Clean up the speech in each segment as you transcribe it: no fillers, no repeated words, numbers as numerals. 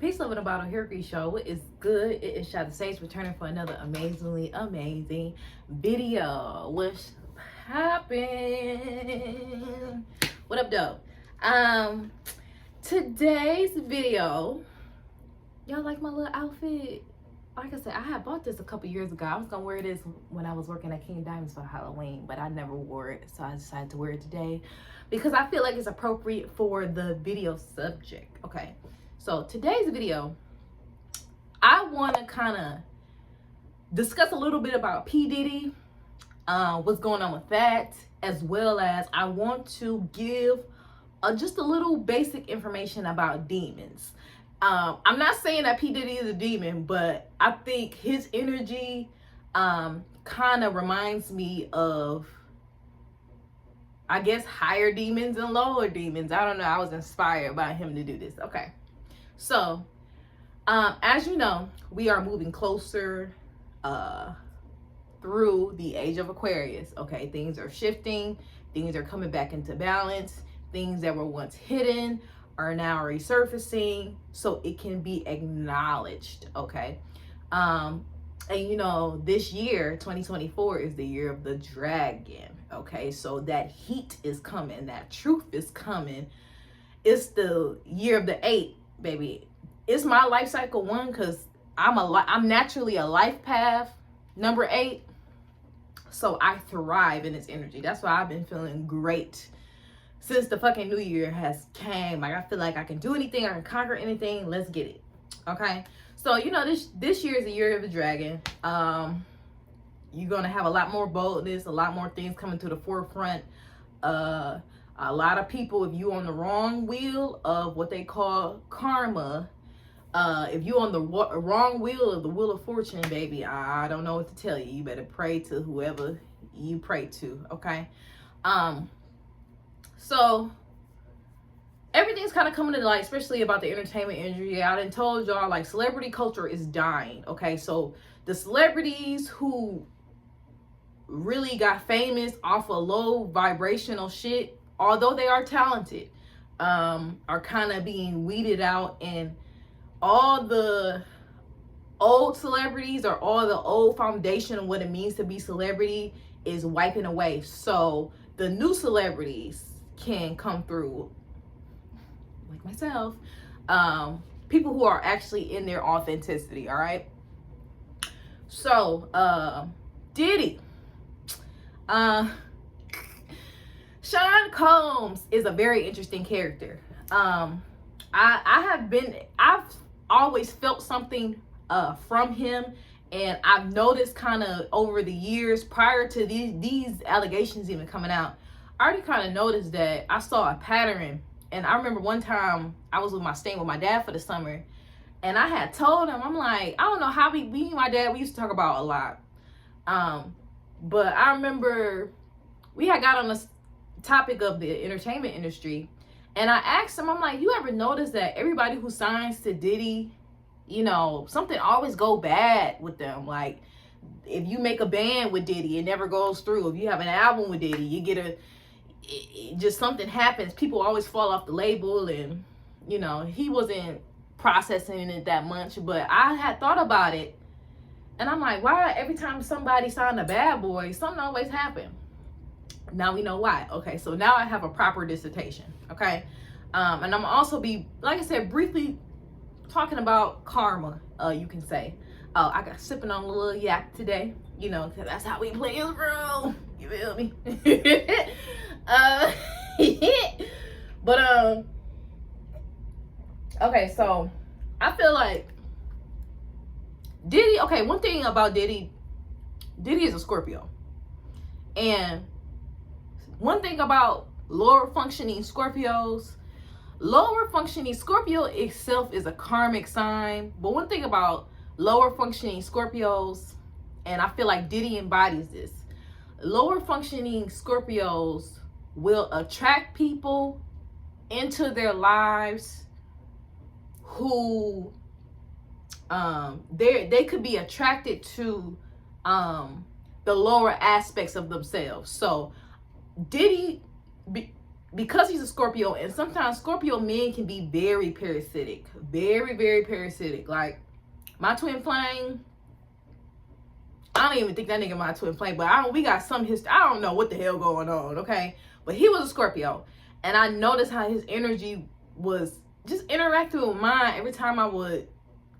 Peace, love, and about a Hurricane Show. What is good? It is ShyTheGemini returning for another amazing video. What's poppin'? What up, though? Today's video, y'all like my little outfit? Like I said, I had bought this a couple years ago. I was gonna wear this when I was working at King Diamonds for Halloween, but I never wore it, so I decided to wear it today because I feel like it's appropriate for the video subject. Okay, so today's video, I want to kind of discuss a little bit about P Diddy, what's going on with that, as well as I want to give just a little basic information about demons. I'm not saying that P Diddy is a demon, but I think his energy kind of reminds me of, I guess, higher demons and lower demons. I don't know. I was inspired by him to do this. Okay. So, as you know, we are moving closer through the Age of Aquarius. Okay. Things are shifting. Things are coming back into balance. Things that were once hidden are now resurfacing so it can be acknowledged. Okay. And you know, this year 2024 is the year of the dragon. Okay, so that heat is coming, that truth is coming. It's the year of the 8, baby. It's my life cycle 1 because I'm naturally a life path number 8, so I thrive in its energy. That's why I've been feeling great since the fucking new year has came. Like, I feel like I can do anything, I can conquer anything. Let's get it. Okay, so you know, this year is the year of the dragon. You're gonna have a lot more boldness, a lot more things coming to the forefront. A lot of people, if you on the wrong wheel of what they call karma, if you on the wrong wheel of the wheel of fortune, baby, I don't know what to tell you. You better pray to whoever you pray to. Okay. So everything's kind of coming to light, especially about the entertainment industry. I done told y'all, like, celebrity culture is dying. Okay, so the celebrities who really got famous off of low vibrational shit, although they are talented, are kind of being weeded out, and all the old celebrities or all the old foundation of what it means to be celebrity is wiping away. So the new celebrities can come through, like myself, people who are actually in their authenticity. All right, so Diddy, Sean Combs is a very interesting character. I've always felt something from him, and I've noticed kind of over the years prior to these allegations even coming out, I already kind of noticed that I saw a pattern. And I remember one time I was staying with my dad for the summer, and I had told him, I'm like, I don't know how we and my dad, we used to talk about a lot. But I remember we had got on the topic of the entertainment industry, and I asked him, I'm like, you ever notice that everybody who signs to Diddy, you know, something always go bad with them? Like, if you make a band with Diddy, it never goes through. If you have an album with Diddy, you get just something happens. People always fall off the label, and you know, he wasn't processing it that much, but I had thought about it, and I'm like, why every time somebody signed a bad boy, something always happened? Now we know why. Okay, so now I have a proper dissertation. Okay, and I'm also be, like I said, briefly talking about karma, you can say. I got sipping on a little yak today, you know, because that's how we play his bro. You feel me? But okay, so I feel like Diddy, okay, one thing about Diddy is a Scorpio. And one thing about lower functioning Scorpios, lower functioning Scorpio itself is a karmic sign. But one thing about lower functioning Scorpios, and I feel like Diddy embodies this, lower functioning Scorpios will attract people into their lives who they could be attracted to the lower aspects of themselves. So Diddy because he's a Scorpio, and sometimes Scorpio men can be very parasitic, very, very parasitic. Like my twin flame, I don't even think that nigga my twin flame, but we got some history. I don't know what the hell going on, okay? But he was a Scorpio, and I noticed how his energy was just interacting with mine every time I would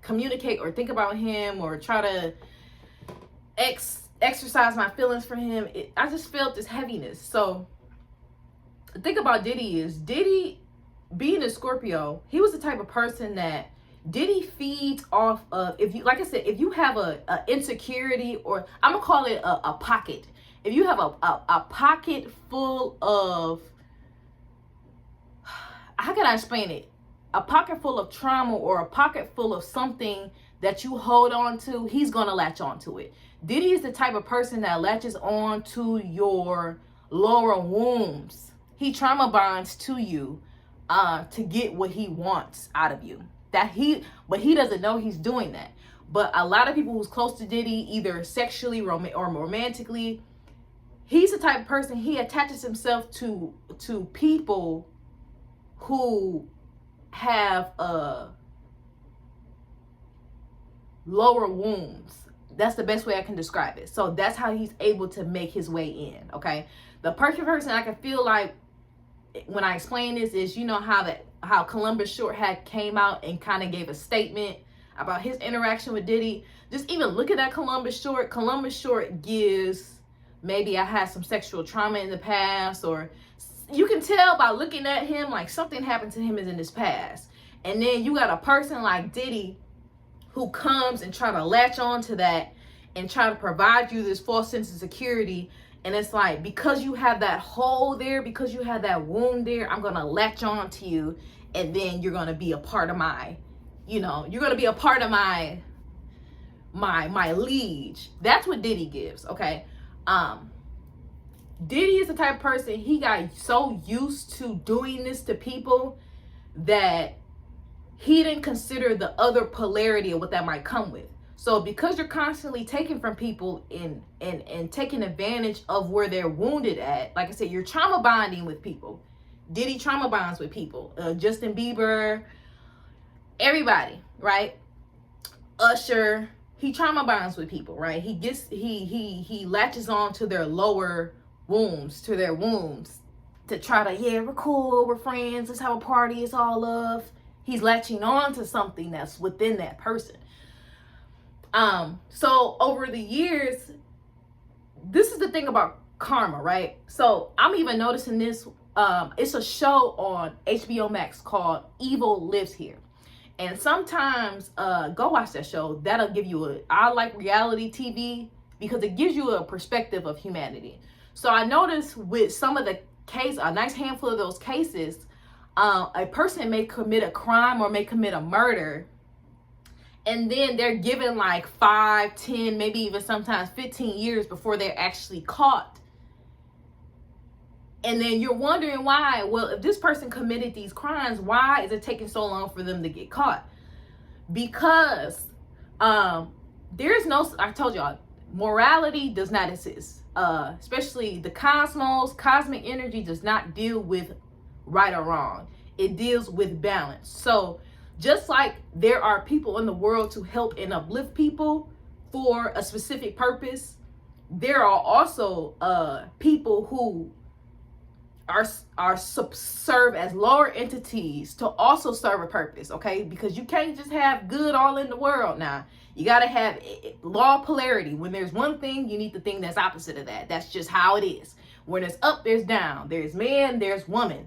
communicate or think about him or try to exercise my feelings for him. I just felt this heaviness. So the thing about Diddy is, Diddy being a Scorpio, he was the type of person that Diddy feeds off of, if you, like I said, if you have a insecurity, or I'm gonna call it a pocket. If you have a pocket full of, how can I explain it? A pocket full of trauma, or a pocket full of something that you hold on to, he's gonna latch on to it. Diddy is the type of person that latches on to your lower wounds. He trauma bonds to you to get what he wants out of you. But he doesn't know he's doing that. But a lot of people who's close to Diddy, either sexually or romantically, he's the type of person, he attaches himself to people who have lower wounds. That's the best way I can describe it. So that's how he's able to make his way in, okay? The perfect person I can feel like when I explain this is, you know how Columbus Short had came out and kind of gave a statement about his interaction with Diddy. Just even look at that Columbus Short. Columbus Short gives, maybe I had some sexual trauma in the past, or you can tell by looking at him like something happened to him is in his past. And then you got a person like Diddy who comes and try to latch on to that and try to provide you this false sense of security. And it's like, because you have that hole there, because you have that wound there, I'm going to latch on to you. And then you're going to be a part of my, you're going to be a part of my liege. That's what Diddy gives, okay? Diddy is the type of person, he got so used to doing this to people that he didn't consider the other polarity of what that might come with. So because you're constantly taking from people and taking advantage of where they're wounded at, like I said, you're trauma bonding with people. Diddy trauma bonds with people. Justin Bieber, everybody, right? Usher, he trauma bonds with people, right? He latches on to their lower wounds, to their wounds, to try to, yeah, we're cool, we're friends, let's have a party, it's all love. He's latching on to something that's within that person. So over the years, this is the thing about karma, right? So I'm even noticing this. It's a show on HBO Max called Evil Lives Here. And sometimes, go watch that show. That'll give you I like reality TV because it gives you a perspective of humanity. So I noticed with some of the cases, a nice handful of those cases, a person may commit a crime or may commit a murder, and then they're given like 5, 10, maybe even sometimes 15 years before they're actually caught. And then you're wondering why. Well, if this person committed these crimes, why is it taking so long for them to get caught? Because there's no, I told y'all, morality does not exist. Especially the cosmic energy does not deal with right or wrong. It deals with balance. So just like there are people in the world to help and uplift people for a specific purpose, there are also people who serve as lower entities to also serve a purpose, okay? Because you can't just have good all in the world now. You got to have law of polarity. When there's one thing, you need the thing that's opposite of that. That's just how it is. When it's up, there's down. There's man, there's woman.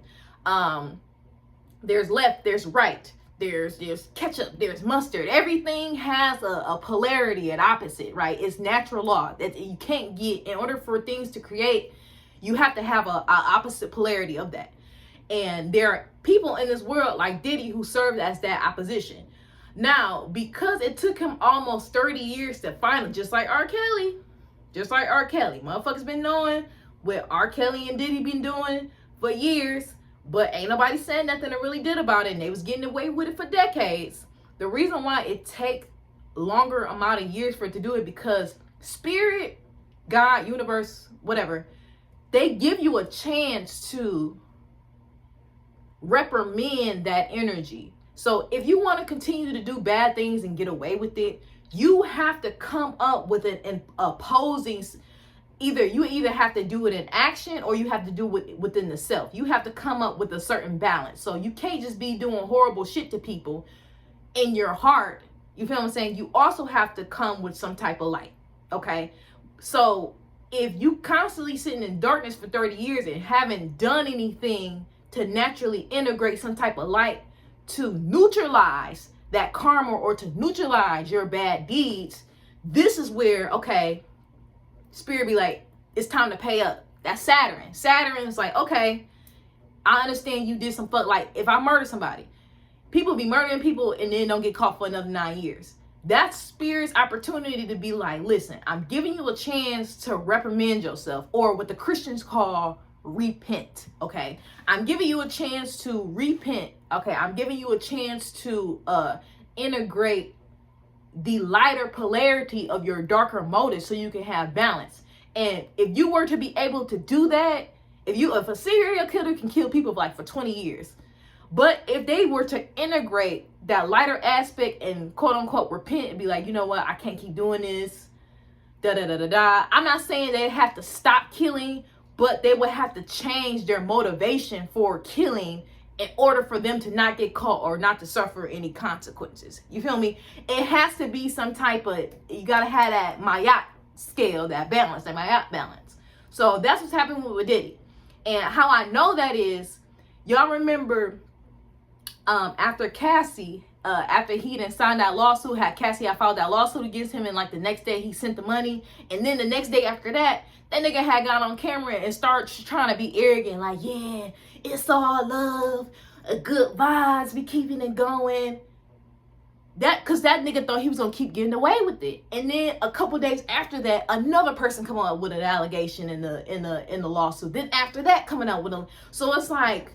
There's left, there's right. There's ketchup, there's mustard. Everything has a polarity, an opposite, right? It's natural law that you can't get. In order for things to create, you have to have a opposite polarity of that. And there are people in this world like Diddy who served as that opposition. Now, because it took him almost 30 years to finally, just like R. Kelly, motherfuckers been knowing what R. Kelly and Diddy been doing for years, but ain't nobody saying nothing that really did about it, and they was getting away with it for decades. The reason why it take longer amount of years for it to do it, because spirit, God, universe, whatever, they give you a chance to reprimand that energy. So if you want to continue to do bad things and get away with it, you have to come up with an opposing. You either have to do it in action, or you have to do it within the self. You have to come up with a certain balance. So you can't just be doing horrible shit to people in your heart. You feel what I'm saying? You also have to come with some type of light. Okay. So if you constantly sitting in darkness for 30 years and haven't done anything to naturally integrate some type of light to neutralize that karma or to neutralize your bad deeds, this is where, okay, Spirit be like, it's time to pay up. That's Saturn. Saturn is like, okay, I understand you did some fuck. Like, if I murder somebody, people be murdering people and then don't get caught for another 9 years. That's Spirit's opportunity to be like, listen, I'm giving you a chance to reprimand yourself, or what the Christians call repent. Okay, I'm giving you a chance to repent. Okay, I'm giving you a chance to integrate the lighter polarity of your darker motives so you can have balance. And if you were to be able to do that, if a serial killer can kill people like for 20 years, but if they were to integrate that lighter aspect and quote unquote repent and be like, you know what, I can't keep doing this, I'm not saying they have to stop killing, but they would have to change their motivation for killing in order for them to not get caught or not to suffer any consequences. You feel me? It has to be some type of, you gotta have that Mayat scale, that balance, that Mayat balance. So that's what's happening with Diddy. And how I know that is, y'all remember after Cassie, after he done signed that lawsuit, had Cassie filed that lawsuit against him, and like the next day he sent the money, and then the next day after that, that nigga had got on camera and started trying to be arrogant, like, yeah, it's all love, good vibes, be keeping it going. That, cause that nigga thought he was gonna keep getting away with it. And then a couple days after that, another person come up with an allegation in the lawsuit. Then after that, coming out with them. So it's like,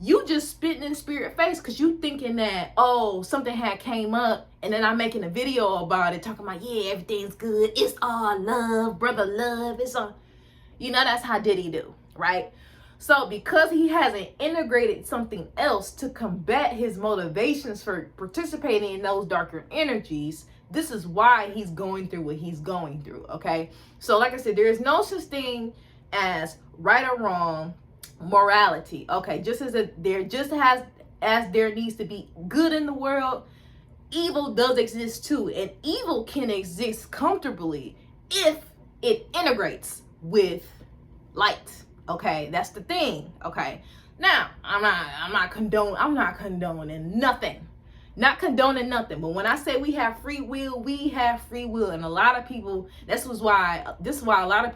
you just spitting in Spirit face because you thinking that, oh, something had came up, and then I'm making a video about it, talking about, yeah, everything's good, it's all love, brother love, it's all, you know, that's how Diddy do, right? So because he hasn't integrated something else to combat his motivations for participating in those darker energies, this is why he's going through what he's going through, okay? So like I said, there is no such thing as right or wrong morality, okay? Just as there needs to be good in the world, evil does exist too, and evil can exist comfortably if it integrates with light. Okay, that's the thing. Okay, now I'm not condoning nothing. Not condoning nothing. But when I say we have free will, we have free will. And a lot of people, this is why a lot of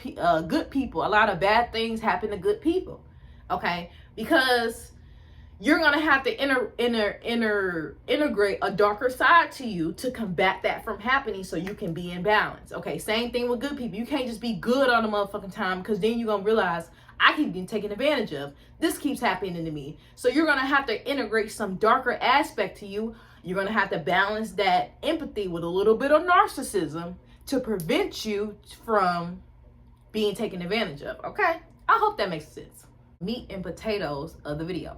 good people, a lot of bad things happen to good people. Okay, because you're gonna have to integrate a darker side to you to combat that from happening, so you can be in balance. Okay, same thing with good people. You can't just be good all the motherfucking time, because then you're gonna realize, I keep getting taken advantage of. This keeps happening to me. So you're gonna have to integrate some darker aspect to you. You're gonna have to balance that empathy with a little bit of narcissism to prevent you from being taken advantage of. Okay, I hope that makes sense. Meat and potatoes of the video.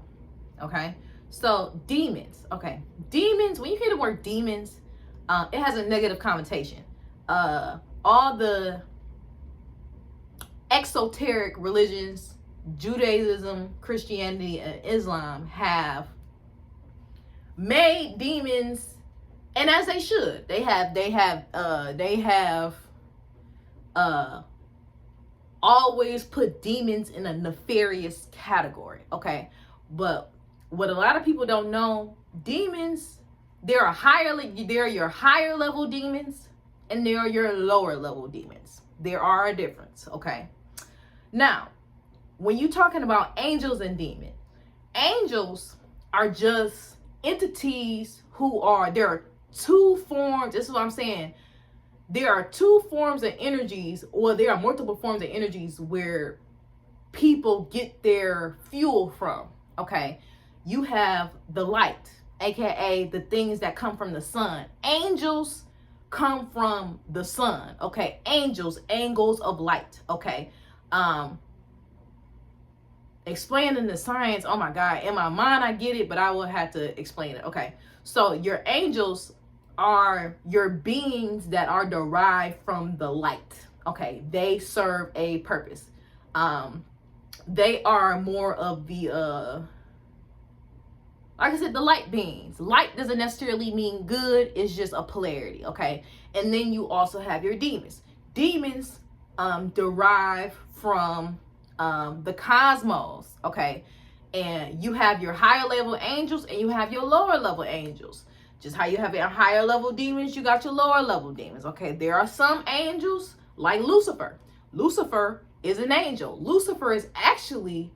Okay, so demons. Okay, demons, when you hear the word demons, it has a negative connotation. All the exoteric religions, Judaism, Christianity, and Islam have made demons, and as they should, they have always put demons in a nefarious category. Okay, but what a lot of people don't know, demons, there are your higher level demons, and there are your lower level demons. There are a difference. Okay, now when you're talking about angels and demons, angels are just entities there are two forms. This is what I'm saying. There are two forms of energies, or there are multiple forms of energies where people get their fuel from. Okay, you have the light, aka the things that come from the sun. Angels come from the sun. Okay, angels of light. Okay, explaining the science, oh my God, in my mind I get it, but I will have to explain it. Okay, so your angels are your beings that are derived from the light. Okay, they serve a purpose. They are more of the like I said, the light beings. Light doesn't necessarily mean good, it's just a polarity. Okay, and then you also have your demons. Demons derive from the cosmos. Okay, and you have your higher level angels and you have your lower level angels. Just how you have your higher level demons, you got your lower level demons. Okay, there are some angels like Lucifer. Lucifer is an angel. Lucifer is actually,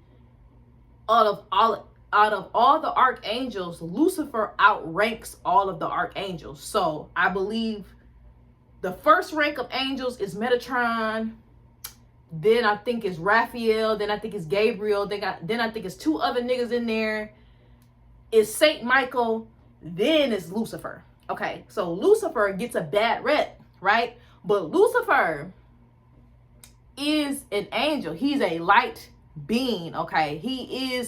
out of all the archangels, Lucifer outranks all of the archangels. So I believe the first rank of angels is Metatron. Then I think it's Raphael. Then I think it's Gabriel. Then I think it's two other niggas in there. It's Saint Michael. Then it's Lucifer. Okay, so Lucifer gets a bad rep, right? But Lucifer is an angel. He's a light being. Okay, he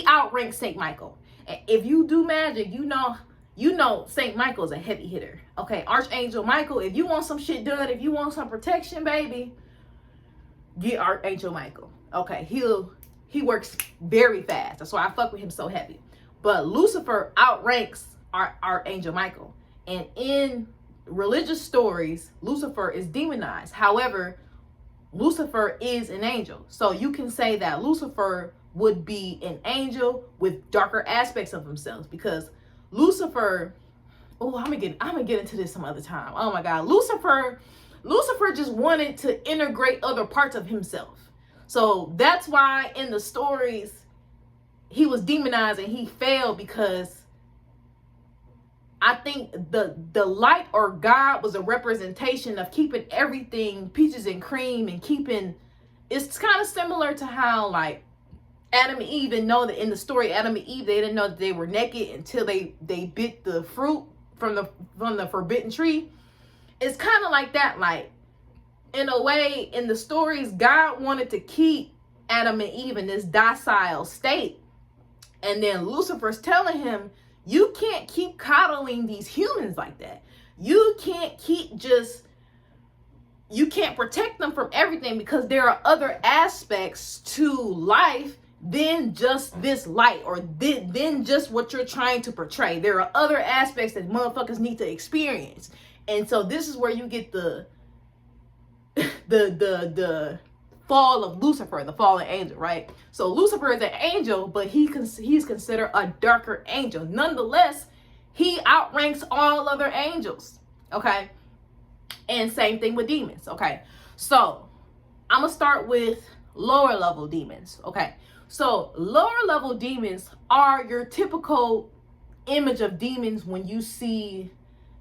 outranks Saint Michael. And if you do magic, you know Saint Michael is a heavy hitter. Okay, Archangel Michael, if you want some shit done, if you want some protection, baby, get Archangel Michael. Okay, he works very fast. That's why I fuck with him so heavy. But Lucifer outranks Archangel Michael. And in religious stories, Lucifer is demonized. However, Lucifer is an angel. So you can say that Lucifer would be an angel with darker aspects of himself, because Lucifer, oh, I'm gonna get into this some other time. Oh my God, Lucifer just wanted to integrate other parts of himself. So that's why in the stories he was demonized and he failed, because I think the light or God was a representation of keeping everything peaches and cream, and keeping, it's kind of similar to how like Adam and Eve didn't know that in the story, Adam and Eve, they didn't know that they were naked until they bit the fruit from the forbidden tree. It's kind of like that. Like, in a way, in the stories, God wanted to keep Adam and Eve in this docile state. And then Lucifer's telling him, you can't keep coddling these humans like that. You can't protect them from everything, because there are other aspects to life than just this light, or than just what you're trying to portray. There are other aspects that motherfuckers need to experience. And so this is where you get the fall of Lucifer, the fallen angel, right? So Lucifer is an angel, but he's considered a darker angel. Nonetheless, he outranks all other angels. Okay, and same thing with demons. Okay, so I'm gonna start with lower level demons. Okay, so lower level demons are your typical image of demons when you see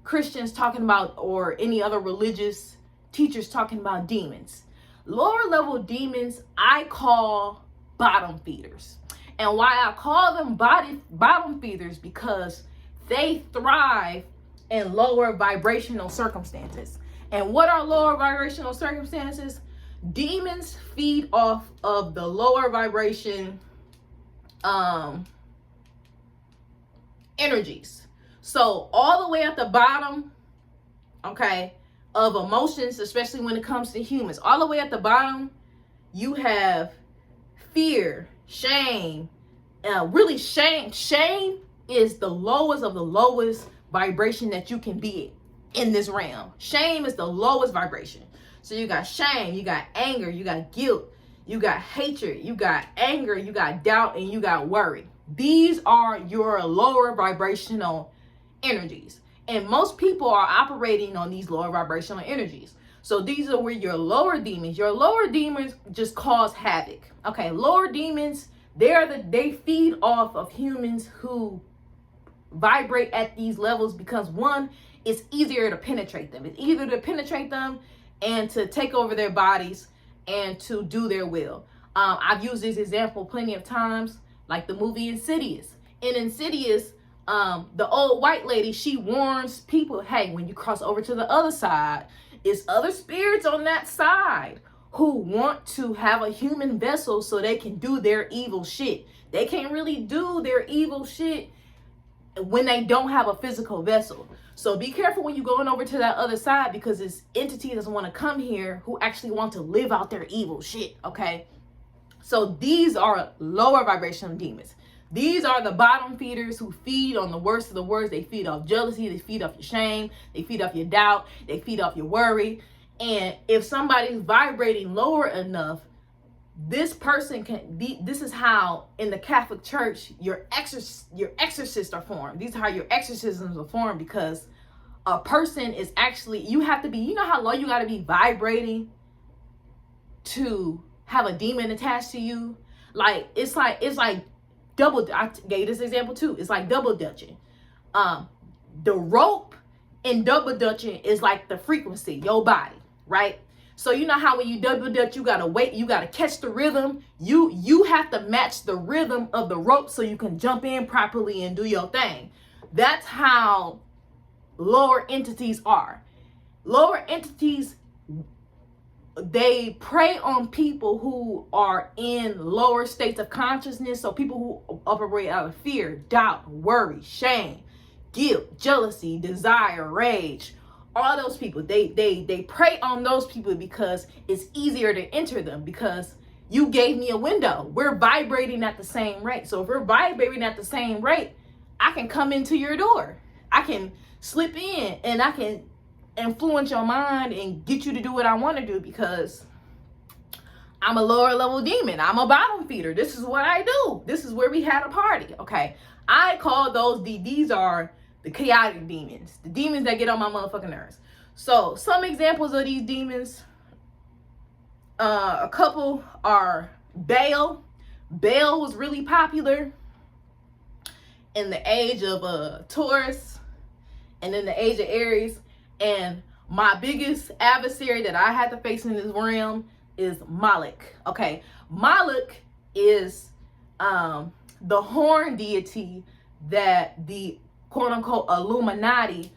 Christians talking about, or any other religious teachers talking about demons. Lower level demons I call bottom feeders. And why I call them bottom feeders, because they thrive in lower vibrational circumstances. And what are lower vibrational circumstances? Demons feed off of the lower vibration energies. So all the way at the bottom, okay, of emotions, especially when it comes to humans, all the way at the bottom, you have fear, shame. Really, shame is the lowest of the lowest vibration that you can be in this realm. Shame is the lowest vibration. So you got shame, you got anger, you got guilt, you got hatred, you got anger, you got doubt, and you got worry. These are your lower vibrational energies. And most people are operating on these lower vibrational energies. So these are where your lower demons just cause havoc. Okay, lower demons, they feed off of humans who vibrate at these levels, because one, it's easier to penetrate them. It's easier to penetrate them and to take over their bodies and to do their will. I've used this example plenty of times, like the movie Insidious. In Insidious, the old white lady, she warns people, hey, when you cross over to the other side, it's other spirits on that side. who want to have a human vessel so they can do their evil shit. They can't really do their evil shit when they don't have a physical vessel. So be careful when you're going over to that other side, because this entity doesn't want to come here who actually want to live out their evil shit, okay? So these are lower vibrational demons. These are the bottom feeders who feed on the worst of the worst. They feed off jealousy. They feed off your shame. They feed off your doubt. They feed off your worry. And if somebody's vibrating lower enough, this person can be, this is how in the Catholic Church your exorcists are formed. These are how your exorcisms are formed, because a person is actually, you have to be, you know how low you got to be vibrating to have a demon attached to you? Like it's like double, I gave this example too. It's like double dutching. The rope in double dutching is like the frequency, your body, right? So you know how when you double dutch, you gotta wait, you gotta catch the rhythm. You have to match the rhythm of the rope so you can jump in properly and do your thing. That's how lower entities are. Lower entities, they prey on people who are in lower states of consciousness. So people who operate out of fear, doubt, worry, shame, guilt, jealousy, desire, rage. All those people, they prey on those people because it's easier to enter them, because you gave me a window. We're vibrating at the same rate. So if we're vibrating at the same rate, I can come into your door. I can slip in and I can influence your mind and get you to do what I want to do, because I'm a lower level demon. I'm a bottom feeder. This is what I do. This is where we had a party. Okay. I call those, these are the chaotic demons, the demons that get on my motherfucking nerves. So some examples of these demons, a couple are Baal. Baal was really popular in the age of Taurus and in the age of Aries. And my biggest adversary that I had to face in this realm is Moloch. Okay, Moloch is the horn deity that the quote-unquote Illuminati,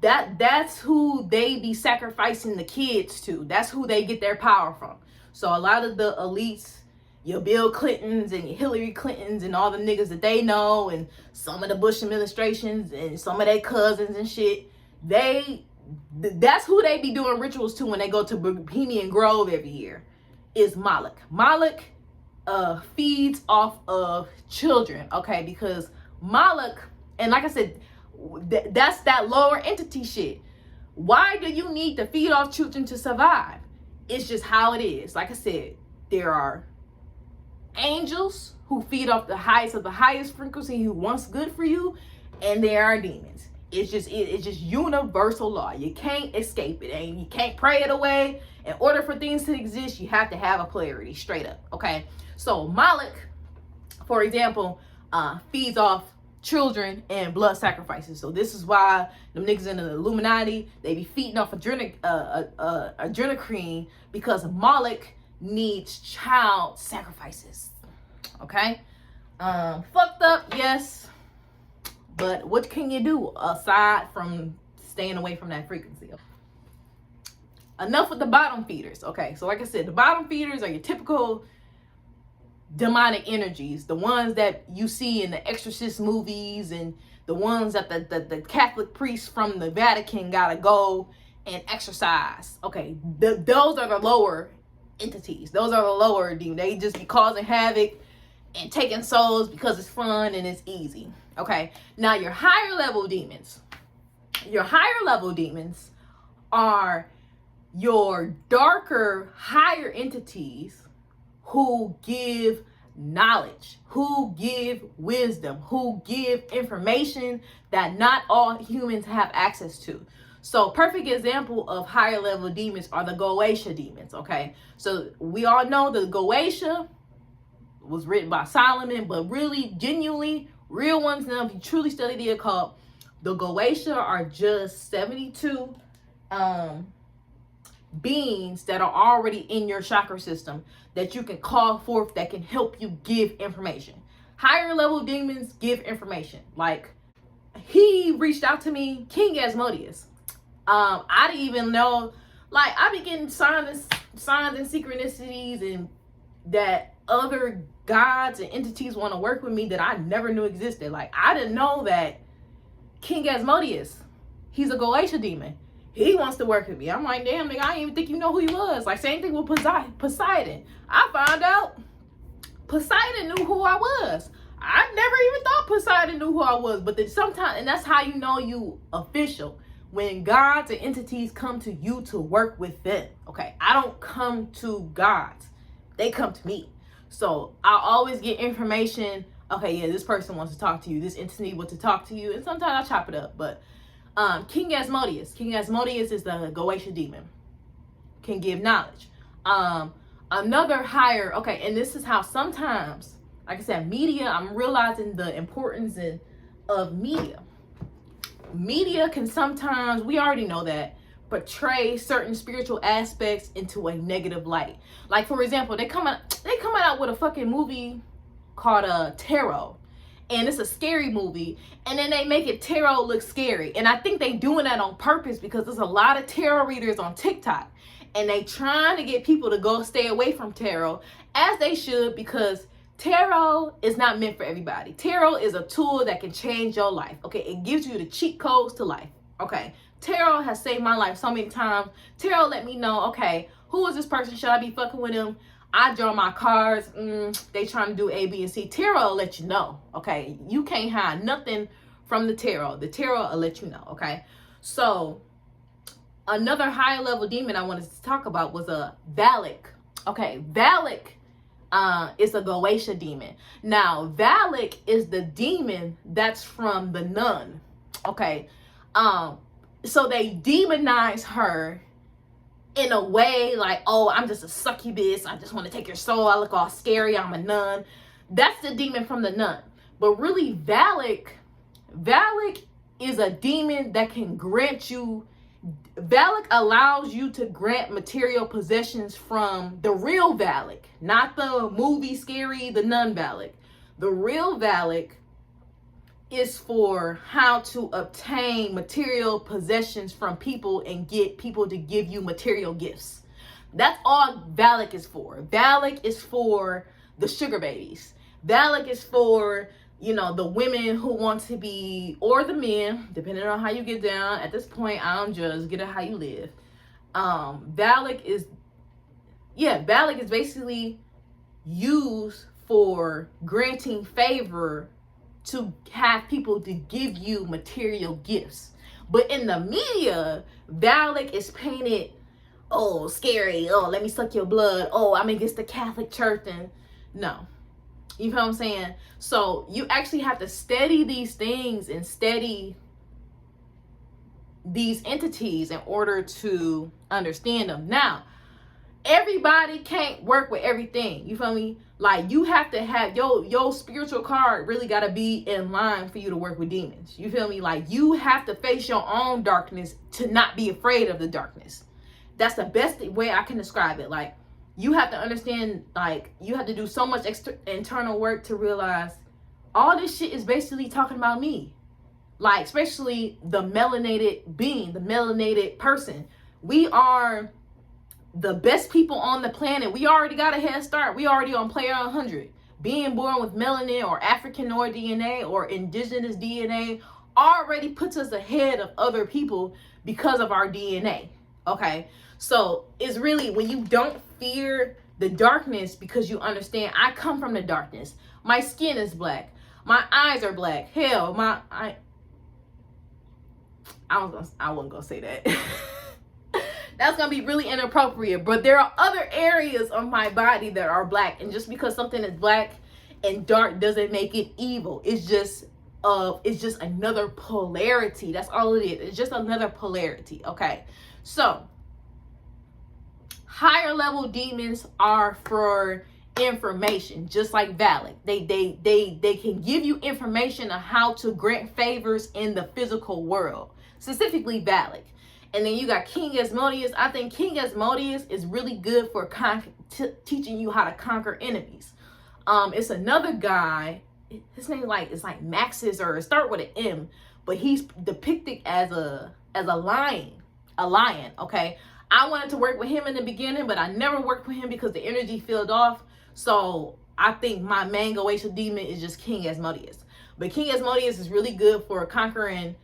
that's who they be sacrificing the kids to. That's who they get their power from. So a lot of the elites, your Bill Clintons and your Hillary Clintons and all the niggas that they know, and some of the Bush administrations and some of their cousins and shit, that's who they be doing rituals to when they go to Bohemian Grove every year, is Moloch. Moloch feeds off of children, okay? Because Moloch, and like I said, that's that lower entity shit. Why do you need to feed off children to survive? It's just how it is. Like I said, there are angels who feed off the highest of the highest frequency, who wants good for you, and there are demons. It's just universal law. You can't escape it, and you can't pray it away. In order for things to exist, you have to have a polarity, straight up. Okay, so Moloch, for example, feeds off children and blood sacrifices. So this is why them niggas in the Illuminati, they be feeding off adrenochrome, because Moloch needs child sacrifices. Okay, fucked up, yes, but what can you do aside from staying away from that frequency? Enough with the bottom feeders. Okay, so like I said, the bottom feeders are your typical demonic energies, the ones that you see in the Exorcist movies, and the ones that the Catholic priests from the Vatican gotta go and exorcise. Okay, those are the lower entities. Those are the lower demons. They just be causing havoc and taking souls because it's fun and it's easy. Okay, now your higher level demons. Your higher level demons are your darker, higher entities who give knowledge, who give wisdom, who give information that not all humans have access to. So perfect example of higher level demons are the goaa demons. Okay, so we all know the goaa was written by Solomon, but really genuinely real ones, now if you truly study the occult, the goaa are just 72 beings that are already in your chakra system that you can call forth, that can help you give information. Higher level demons give information. Like, he reached out to me, King Asmodius. I didn't even know, like, I be getting signs signs and synchronicities and that other gods and entities want to work with me that I never knew existed. Like, I didn't know that King Asmodius, he's a goaa demon. He wants to work with me. I'm like, damn, nigga, I didn't even think you know who he was. Like, same thing with Poseidon. I found out Poseidon knew who I was. I never even thought Poseidon knew who I was. But then sometimes, and that's how you know you official. When gods and entities come to you to work with them. Okay, I don't come to gods. They come to me. So I always get information. Okay, yeah, this person wants to talk to you. This entity wants to talk to you. And sometimes I chop it up. But King Asmodius. King Asmodius is the goaa demon. Can give knowledge. Another higher, okay, and this is how sometimes, like I said, media, I'm realizing the importance of media. Media can sometimes, we already know that, portray certain spiritual aspects into a negative light. Like, for example, they coming out with a fucking movie called Tarot. And it's a scary movie, and then they make it tarot look scary. And I think they doing that on purpose because there's a lot of tarot readers on TikTok. And they trying to get people to go stay away from tarot, as they should, because tarot is not meant for everybody. Tarot is a tool that can change your life. Okay, it gives you the cheat codes to life. Okay, tarot has saved my life so many times. Tarot let me know, okay, who is this person? Should I be fucking with him? I draw my cards. They trying to do A, B, and C. Tarot will let you know. Okay, you can't hide nothing from the tarot. The tarot will let you know. Okay, so another higher level demon I wanted to talk about was a Valic. Okay, Valic is a goaa demon. Now, Valic is the demon that's from the nun. Okay, so they demonize her in a way like, oh, I'm just a succubus. I just want to take your soul. I look all scary. I'm a nun. That's the demon from the nun. But really, Valic is a demon that can grant you. Valic allows you to grant material possessions from the real Valic, not the movie scary, the nun Valic. The real Valic is for how to obtain material possessions from people and get people to give you material gifts. That's all Valic is for. Valic is for the sugar babies. Valic is for, you know, the women who want to be, or the men, depending on how you get down. At this point, I don't judge, get it how you live. Valic is basically used for granting favor to have people to give you material gifts. But in the media, Valic is painted, oh, scary, oh, let me suck your blood, oh, I'm against the Catholic Church. And no, you know what I'm saying? So you actually have to study these things and study these entities in order to understand them. Now, everybody can't work with everything. You feel me? Like, you have to have your spiritual card really got to be in line for you to work with demons. You feel me? Like, you have to face your own darkness to not be afraid of the darkness. That's the best way I can describe it. Like, you have to understand, like, you have to do so much internal work to realize all this shit is basically talking about me. Like, especially the melanated being, the melanated person. We are the best people on the planet. We already got a head start. We already on player 100. Being born with melanin or African or DNA or indigenous DNA already puts us ahead of other people because of our DNA. Okay, so it's really when you don't fear the darkness because you understand, I come from the darkness. My skin is black. My eyes are black. Hell, I wasn't gonna say that. That's going to be really inappropriate. But there are other areas of my body that are black. And just because something is black and dark doesn't make it evil. It's just another polarity. That's all it is. It's just another polarity. Okay. So, higher level demons are for information, just like Valic. They can give you information on how to grant favors in the physical world. Specifically Valic. And then you got King Asmodius. I think King Asmodius is really good for teaching you how to conquer enemies. It's another guy. His name is like Maxis, or start with an M, but he's depicted as a lion. Okay, I wanted to work with him in the beginning, but I never worked with him because the energy filled off. So I think my main goetia demon is just King Asmodius. But King Asmodius is really good for conquering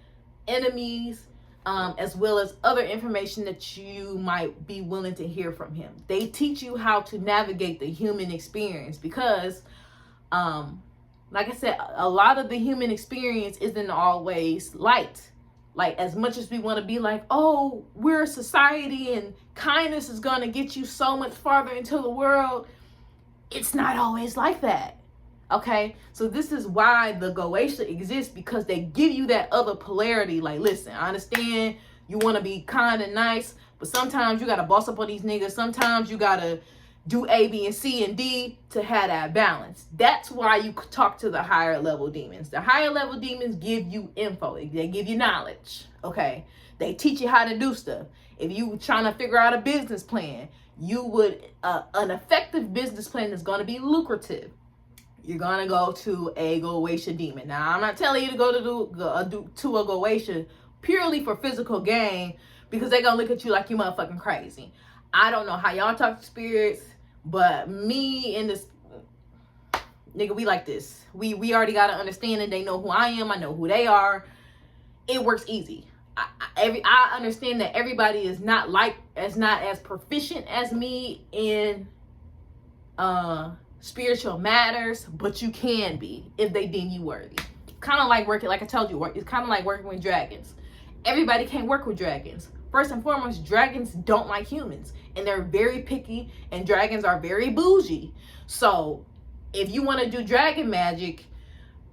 enemies, as well as other information that you might be willing to hear from him. They teach you how to navigate the human experience because, like I said, a lot of the human experience isn't always light. Like, as much as we want to be like, oh, we're a society and kindness is going to get you so much farther into the world, it's not always like that. Okay, so this is why the goetia exists, because they give you that other polarity. Like, listen, I understand you want to be kind and nice, but sometimes you got to boss up on these niggas. Sometimes you got to do A, B, and C, and D to have that balance. That's why you talk to the higher level demons. The higher level demons give you info. They give you knowledge. Okay, they teach you how to do stuff. If you trying to figure out a business plan, you would, an effective business plan is going to be lucrative. You're going to go to a goetia demon. Now, I'm not telling you to go to a goetia purely for physical gain, because they're going to look at you like you motherfucking crazy. I don't know how y'all talk to spirits, but me and this nigga, we like this. We already got to understand that they know who I am. I know who they are. It works easy. I understand that everybody is not as proficient as me in spiritual matters, but you can be if they deem you worthy. Kind of like working, like I told you, it's kind of like working with dragons. Everybody can't work with dragons. First and foremost, dragons don't like humans, and they're very picky, and dragons are very bougie. So if you want to do dragon magic,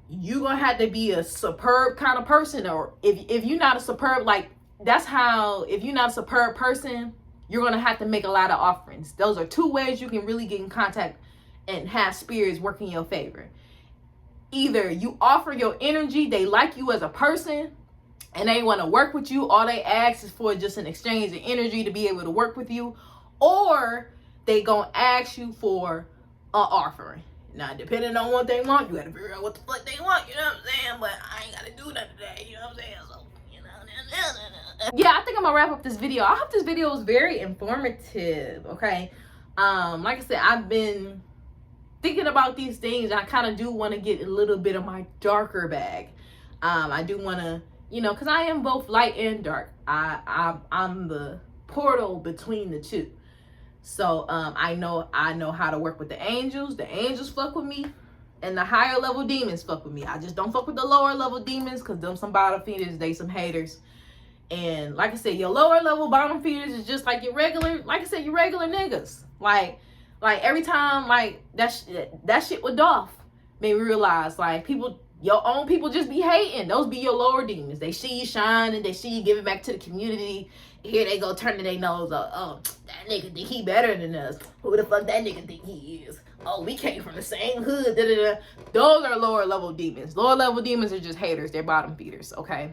you're gonna have to be a superb kind of person. Or if you're not a superb, like, that's how, if you're not a superb person, you're gonna have to make a lot of offerings. Those are two ways you can really get in contact and have spirits work in your favor. Either you offer your energy, they like you as a person and they want to work with you, all they ask is for just an exchange of energy to be able to work with you, or they gonna ask you for an offering. Now, depending on what they want, you gotta figure out what the fuck they want, you know what I'm saying? But I ain't gotta do that today, you know what I'm saying? So, you know. Yeah, I think I'm gonna wrap up this video. I hope this video was very informative, okay? Like I said, I've been thinking about these things, and I kind of do want to get a little bit of my darker bag. I do want to, you know, because I am both light and dark. I'm the portal between the two. So I know how to work with the angels. The angels fuck with me, and the higher level demons fuck with me. I just don't fuck with the lower level demons, because them some bottom feeders, they some haters. And like I said, your lower level bottom feeders is just like your regular, like I said, your regular niggas. Like every time, like that shit with Dolph made me realize, like, people, your own people just be hating. Those be your lower demons. They see you shine and they see you giving back to the community. Here they go turning their nose up. Oh, that nigga think he better than us. Who the fuck that nigga think he is? Oh, we came from the same hood. Da, da, da. Those are lower level demons. Lower level demons are just haters. They're bottom feeders, okay?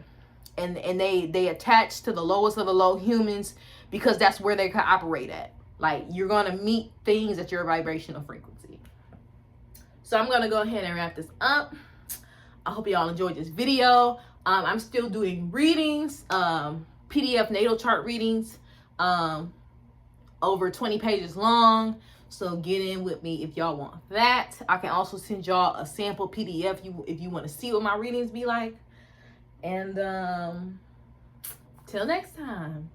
And they attach to the lowest of the low humans because that's where they can operate at. Like, you're going to meet things at your vibrational frequency. So I'm going to go ahead and wrap this up. I hope y'all enjoyed this video. I'm still doing readings, PDF natal chart readings, over 20 pages long. So get in with me if y'all want that. I can also send y'all a sample PDF if you want to see what my readings be like. And till next time.